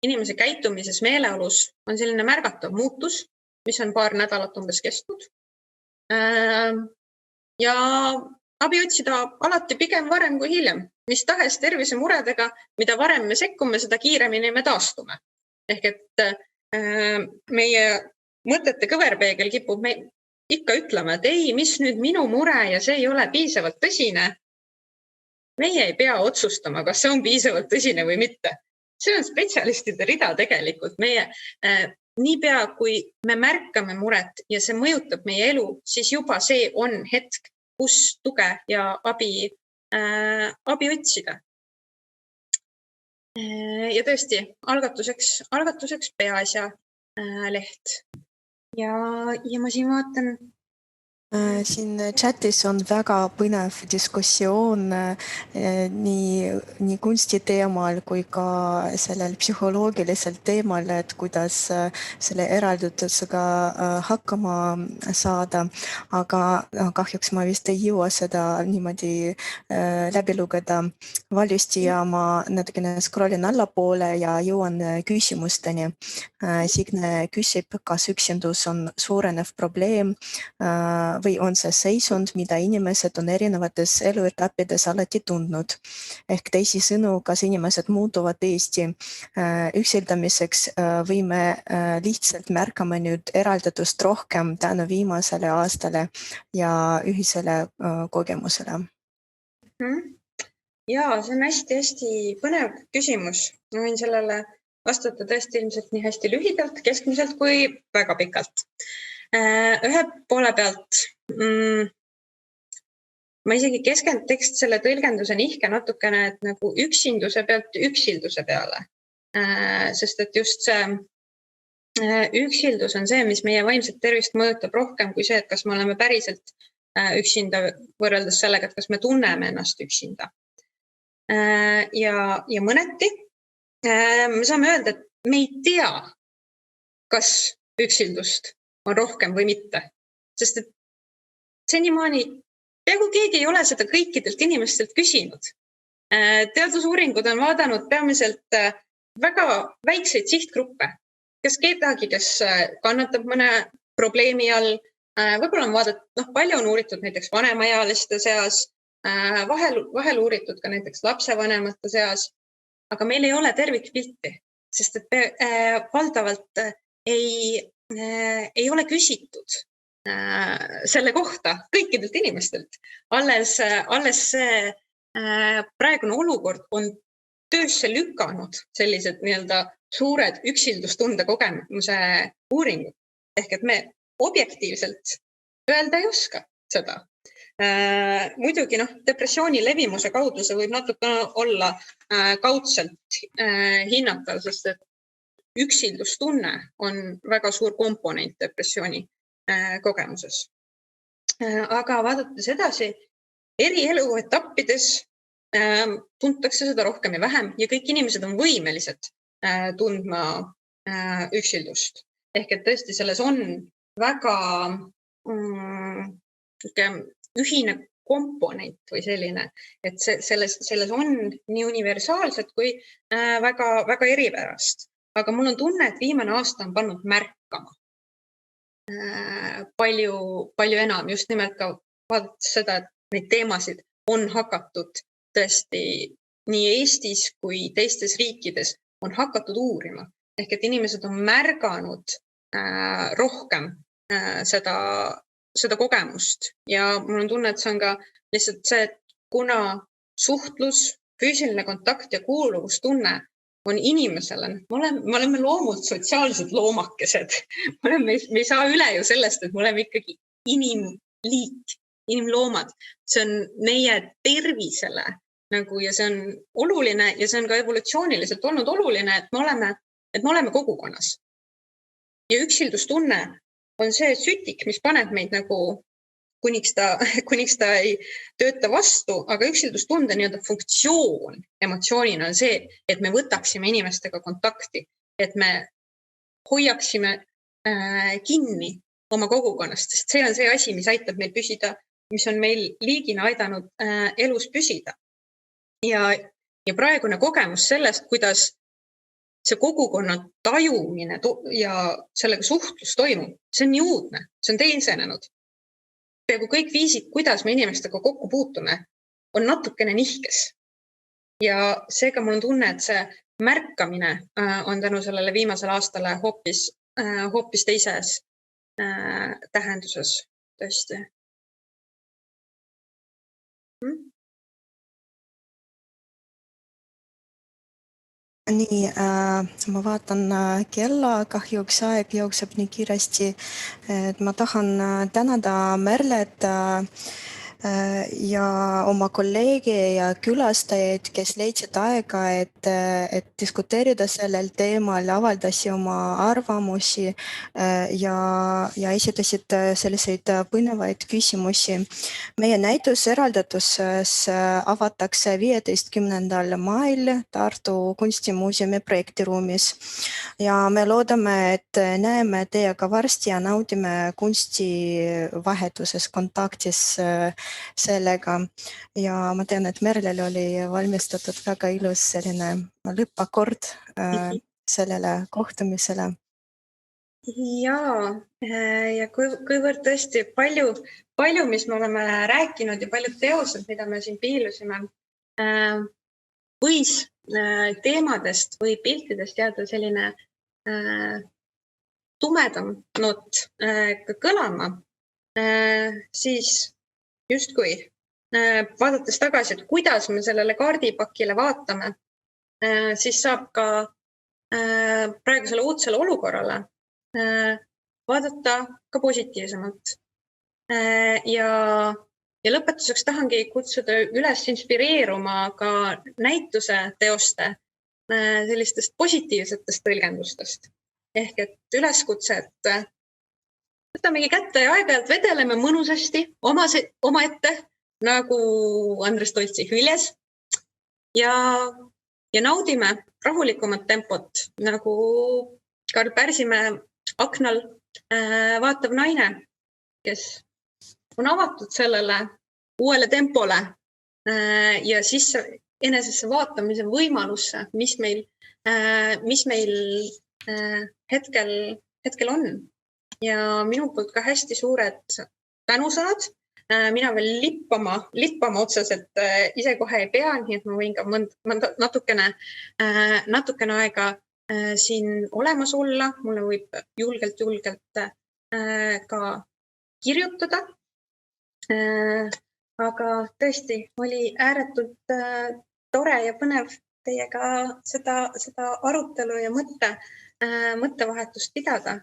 inimese käitumises meeleolus on selline märgatav muutus, mis on paar nädalat umbes kestnud, ja abi otsida alati pigem varem kui hiljem. Mis tahes tervisemuredega, mida varem me sekkume, seda kiiremini me taastume. Ehk et meie mõtete kõverpeegel kipub ikka ütlema, et ei, mis nüüd minu mure ja see ei ole piisavalt tõsine. Meie ei pea otsustama, kas see on piisavalt tõsine või mitte. See on spetsialistide rida tegelikult. Meie niipea, kui me märkame muret ja see mõjutab meie elu, siis juba see on hetk, kus tuge ja abi otsida. Ja tõesti, algatuseks Peaasja leht. Ja ma siin vaatan. Siin chatis on väga põnev diskussioon nii kunsti teemal kui ka sellel psühholoogilisel teemal, et kuidas selle eraldutusega hakkama saada. Aga kahjuks ma vist ei jõua seda niimoodi läbi lugeda valjusti ja ma natukene scrollin allapoole ja jõuan küsimusteni. Signe küsib, kas üksindus on suurenev probleem või on see seisund, mida inimesed on erinevates eluetappides alati tundnud. Ehk teisisõnu, kas inimesed muutuvad Eesti üksildamiseks või me lihtsalt märkame nüüd eraldatust rohkem tänu viimasele aastale ja ühisele kogemusele? Jaa, see on hästi põnev küsimus. Ma võin sellele vastata tõesti ilmselt nii hästi lühidalt, keskmiselt kui väga pikalt. Ühe poole pealt ma isegi keskenduksin selle tõlgenduse nihke natukene, et nagu üksinduse pealt üksilduse peale. Sest et just see üksildus on see, mis meie vaimset tervist mõjutab rohkem kui see, et kas me oleme päriselt üksinda võrreldes sellega, et kas me tunneme ennast üksinda. Ja mõneti me saame öelda, et me ei tea, kas üksildust on rohkem või mitte. Sest et senimaani peaaegu keegi ei ole seda kõikidelt inimestelt küsinud. Teadusuuringud on vaadanud peamiselt väga väikseid sihtgruppe. Kes kedagi, kes kannatab mõne probleemi all, võib-olla on vaadatud, palju on uuritud näiteks vanemaealiste seas, vahel uuritud ka näiteks lapsevanemate seas, aga meil ei ole tervikpilti, sest et valdavalt ei ole küsitud selle kohta kõikidelt inimestelt. Alles see praegune olukord on töösse lükanud sellised nii-öelda suured üksildustunde kogemuse uuringud. Ehk et me objektiivselt öelda ei oska seda. Muidugi depressiooni levimuse kaudu see võib natuke olla kaudselt hinnatav, sest et üksildustunne on väga suur komponent depressiooni kogemuses. Aga vaadates edasi, eri eluetappides tuntakse seda rohkem ja vähem ja kõik inimesed on võimelised tundma üksildust. Ehk et tõesti selles on väga ühine komponent või selline, et selles on nii universaalset kui väga, väga eripärast. Aga mul on tunne, et viimane aasta on pannud märkama palju enam, just nimelt ka vaadates seda, et neid teemasid on hakatud tõesti nii Eestis kui teistes riikides on hakatud uurima. Ehk et inimesed on märganud rohkem seda kogemust ja mul on tunne, et see on ka lihtsalt see, et kuna suhtlus, füüsiline kontakt ja kuuluvustunne on inimesele, me oleme loomult sotsiaalsed loomakesed. Me ei saa üle ju sellest, et me oleme ikkagi inimliik, inimloomad. See on meie tervisele ja see on oluline ja see on ka evolutsiooniliselt olnud oluline, et me oleme kogukonnas. Ja üksildustunne on see sütik, mis paneb meid kuniks ta ei tööta vastu, aga üksildustunde nii-öelda funktsioon emotsioonina on see, et me võtaksime inimestega kontakti, et me hoiaksime kinni oma kogukonnast, sest see on see asi, mis aitab meil püsida, mis on meil liigina aidanud elus püsida. Ja praegune kogemus sellest, kuidas see kogukonna tajumine ja sellega suhtlus toimub, see on nii uudne, see on teisenenud. Peaaegu kõik viisid, kuidas me inimestega kokku puutume, on natukene nihkes. Ja seega mul on tunne, et see märkamine on tänu sellele viimasele aastale hoopis teises tähenduses tõesti. Nii, ma vaatan kella, kahjuks aeg jookseb nii kiiresti, et ma tahan tänada Merlet ja oma kolleegi ja külastajaid, kes leidsid aega, et diskuteerida sellel teemal, avaldasid oma arvamusi ja esitasid selliseid põnevaid küsimusi. Meie näitus eraldatuses avatakse 15. mail Tartu Kunstimuuseumi projektiruumis ja me loodame, et näeme teiega varsti ja naudime kunstivahetuses kontaktis sellega. Ja ma tean, et Merlel oli valmistatud väga ilus selline lõppakord sellele kohtumisele. Ja kuivõrd tõesti palju, mis me oleme rääkinud ja paljud teosed, mida me siin piilusime, võis teemadest või piltidest jääda selline tumedam noot kõlama, siis justkui vaadates tagasi, et kuidas me sellele kaardipakile vaatame, siis saab ka praegusele uudsele olukorrale vaadata ka positiivsemalt. Ja lõpetuseks tahangi kutsuda üles inspireeruma ka näituse teoste sellistest positiivsetest tõlgendustest. Ehk et üleskutse, et võtamegi kätte ja aeg-ajalt vedeleme mõnusasti oma ette, nagu Andres Toltsi Hüljes ja naudime rahulikumat tempot, nagu Karl Pärsimäe Aknal vaatav naine, kes on avatud sellele uuele tempole ja sisse enesesse vaatamise võimalusse, mis meil hetkel on. Ja minu poolt ka hästi suured tänusõnad. Mina veel lippama otseselt ise kohe ei pea, nii et ma võin ka natukene aega siin olemas olla. Mulle võib julgelt ka kirjutada. aga tõesti oli ääretult tore ja põnev teiega seda arutelu ja mõttevahetust pidada.